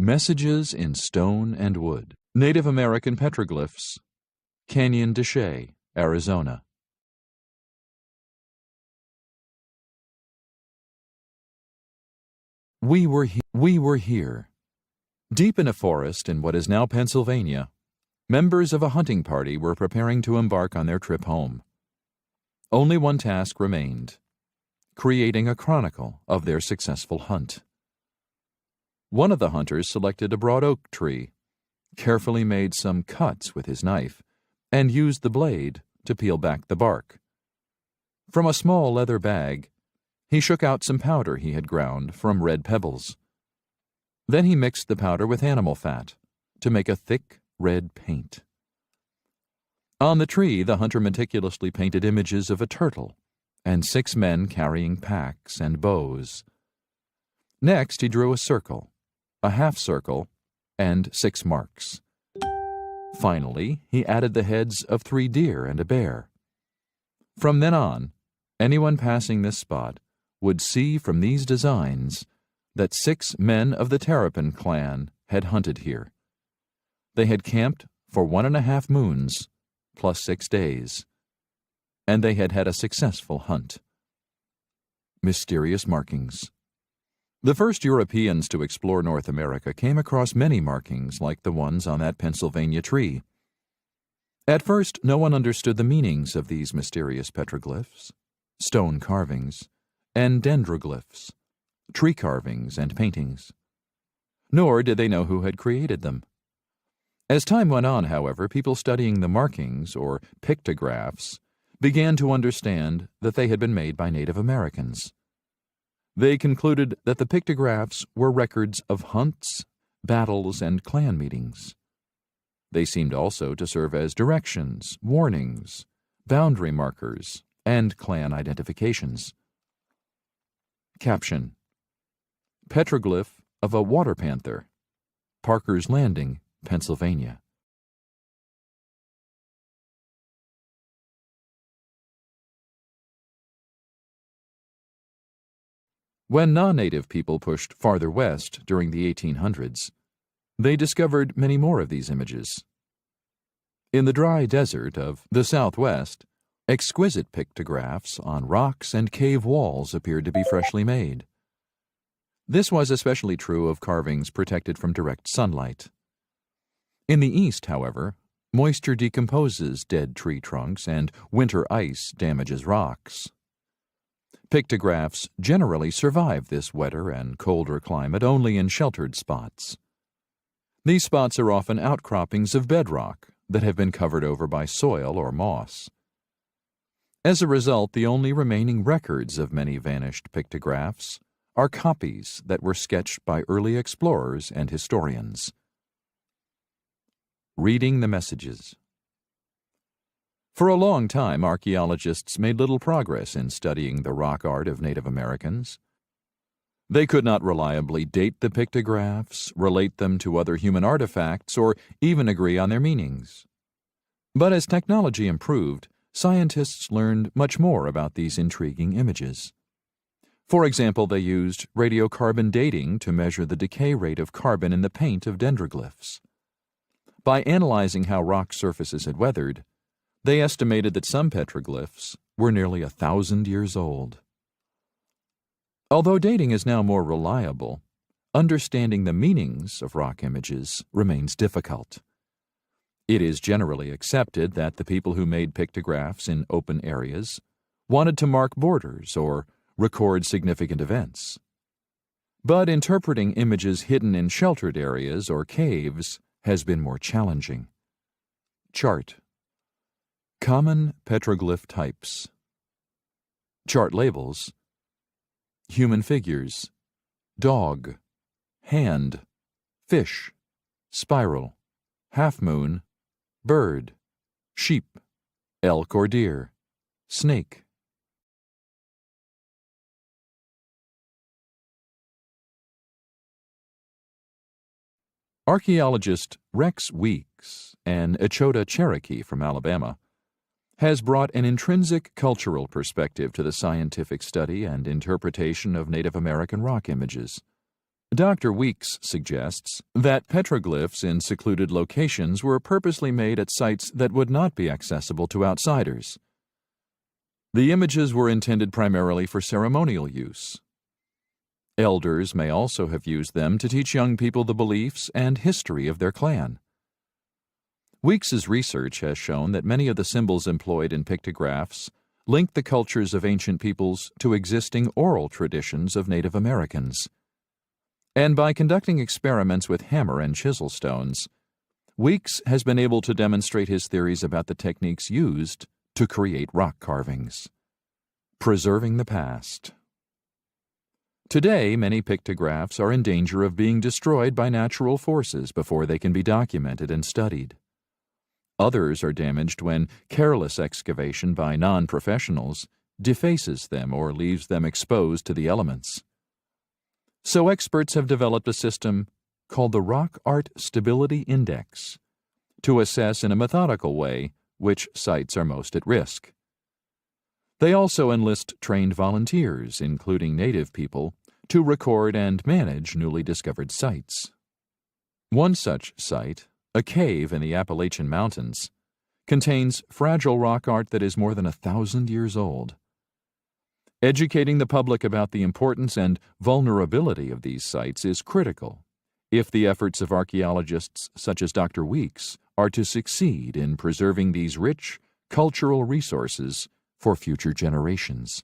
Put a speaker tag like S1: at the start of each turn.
S1: Messages in Stone and Wood. Native American Petroglyphs. Canyon de Chelly, Arizona. We were here. Deep in a forest in what is now Pennsylvania, members of a hunting party were preparing to embark on their trip home. Only one task remained: creating a chronicle of their successful hunt. One of the hunters selected a broad oak tree, carefully made some cuts with his knife, and used the blade to peel back the bark. From a small leather bag, he shook out some powder he had ground from red pebbles. Then he mixed the powder with animal fat to make a thick red paint. On the tree, the hunter meticulously painted images of a turtle and 6 men carrying packs and bows. Next, he drew a circle, a half circle, and 6 marks. Finally, he added the heads of 3 deer and a bear. From then on, anyone passing this spot would see from these designs that 6 men of the Terrapin clan had hunted here. They had camped for 1.5 moons, plus 6 days, and they had had a successful hunt. Mysterious markings. The first Europeans to explore North America came across many markings like the ones on that Pennsylvania tree. At first, no one understood the meanings of these mysterious petroglyphs, stone carvings, and dendroglyphs, tree carvings and paintings. Nor did they know who had created them. As time went on, however, people studying the markings, or pictographs, began to understand that they had been made by Native Americans. They concluded that the pictographs were records of hunts, battles, and clan meetings. They seemed also to serve as directions, warnings, boundary markers, and clan identifications. Caption: Petroglyph of a water panther, Parker's Landing, Pennsylvania. When non-native people pushed farther west during the 1800s, they discovered many more of these images. In the dry desert of the Southwest, exquisite pictographs on rocks and cave walls appeared to be freshly made. This was especially true of carvings protected from direct sunlight. In the East, however, moisture decomposes dead tree trunks and winter ice damages rocks. Pictographs generally survive this wetter and colder climate only in sheltered spots. These spots are often outcroppings of bedrock that have been covered over by soil or moss. As a result, the only remaining records of many vanished pictographs are copies that were sketched by early explorers and historians. Reading the messages. For a long time, archaeologists made little progress in studying the rock art of Native Americans. They could not reliably date the pictographs, relate them to other human artifacts, or even agree on their meanings. But as technology improved, scientists learned much more about these intriguing images. For example, they used radiocarbon dating to measure the decay rate of carbon in the paint of dendroglyphs. By analyzing how rock surfaces had weathered, they estimated that some petroglyphs were nearly 1,000 years old. Although dating is now more reliable, understanding the meanings of rock images remains difficult. It is generally accepted that the people who made pictographs in open areas wanted to mark borders or record significant events. But interpreting images hidden in sheltered areas or caves has been more challenging. Chart: Common petroglyph types. Chart labels: human figures, dog, hand, fish, spiral, half-moon, bird, sheep, elk or deer, snake. Archaeologist Rex Weeks, an Echota Cherokee from Alabama, has brought an intrinsic cultural perspective to the scientific study and interpretation of Native American rock images. Dr. Weeks suggests that petroglyphs in secluded locations were purposely made at sites that would not be accessible to outsiders. The images were intended primarily for ceremonial use. Elders may also have used them to teach young people the beliefs and history of their clan. Weeks's research has shown that many of the symbols employed in pictographs link the cultures of ancient peoples to existing oral traditions of Native Americans. And by conducting experiments with hammer and chisel stones, Weeks has been able to demonstrate his theories about the techniques used to create rock carvings. Preserving the past. Today, many pictographs are in danger of being destroyed by natural forces before they can be documented and studied. Others are damaged when careless excavation by non-professionals defaces them or leaves them exposed to the elements. So experts have developed a system called the Rock Art Stability Index to assess in a methodical way which sites are most at risk. They also enlist trained volunteers, including Native people, to record and manage newly discovered sites. One such site, a cave in the Appalachian Mountains, contains fragile rock art that is more than 1,000 years old. Educating the public about the importance and vulnerability of these sites is critical if the efforts of archaeologists such as Dr. Weeks are to succeed in preserving these rich cultural resources for future generations.